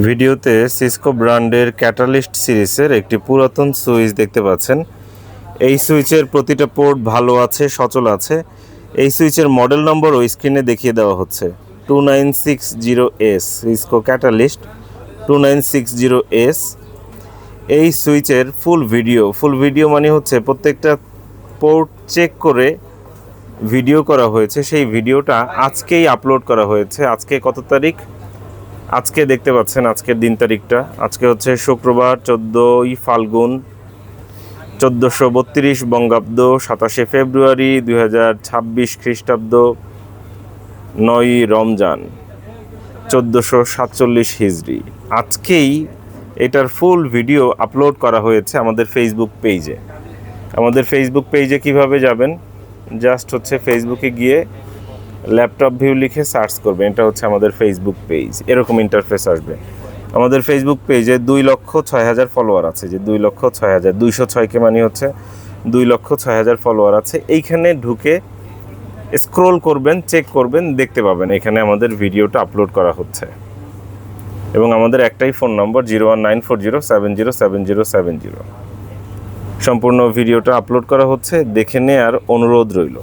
ভিডিওতে সিসকো ব্র্যান্ডের ক্যাটালিস্ট সিরিজের একটি পুরাতন সুইচ দেখতে পাচ্ছেন। এই সুইচের প্রতিটা পোর্ট ভালো আছে, সচল আছে। এই সুইচের মডেল নম্বর ওই স্ক্রিনে দেখিয়ে দেওয়া হচ্ছে 2960S সিসকো ক্যাটালিস্ট 2960S। এই সুইচের ফুল ভিডিও মানে হচ্ছে প্রত্যেকটা পোর্ট চেক করে ভিডিও করা হয়েছে। সেই ভিডিওটা আজকেই আপলোড করা হয়েছে। আজকে কত তারিখ? আজকে দেখতে পাচ্ছেন আজকের দিন তারিখটা। আজকে হচ্ছে শুক্রবার 14ই ফাল্গুন 1432 বঙ্গাব্দ, 27শে ফেব্রুয়ারি 2026 খ্রিস্টাব্দ, 9ই রমজান 1447 হিজরি। আজকেই এটার ফুল ভিডিও আপলোড করা হয়েছে আমাদের ফেসবুক পেজে। আমাদের ফেসবুক পেজে কিভাবে যাবেন? জাস্ট হচ্ছে ফেসবুকে গিয়ে ল্যাপটপ ভিউ লিখে সার্চ করবেন। এটা হচ্ছে আমাদের ফেসবুক পেজ, এরকম ইন্টারফেস আসবে। আমাদের ফেসবুক পেজে 2,06,000 ফলোয়ার আছে। যে 2,06,000, 206কে মানে হচ্ছে 2,06,000 ফলোয়ার আছে। এইখানে ঢুকে স্ক্রোল করবেন, চেক করবেন, দেখতে পাবেন এখানে আমাদের ভিডিওটা আপলোড করা হচ্ছে। এবং আমাদের একটাই ফোন নম্বর 01940707070। সম্পূর্ণ ভিডিওটা আপলোড করা হচ্ছে, দেখে নেওয়ার অনুরোধ রইল।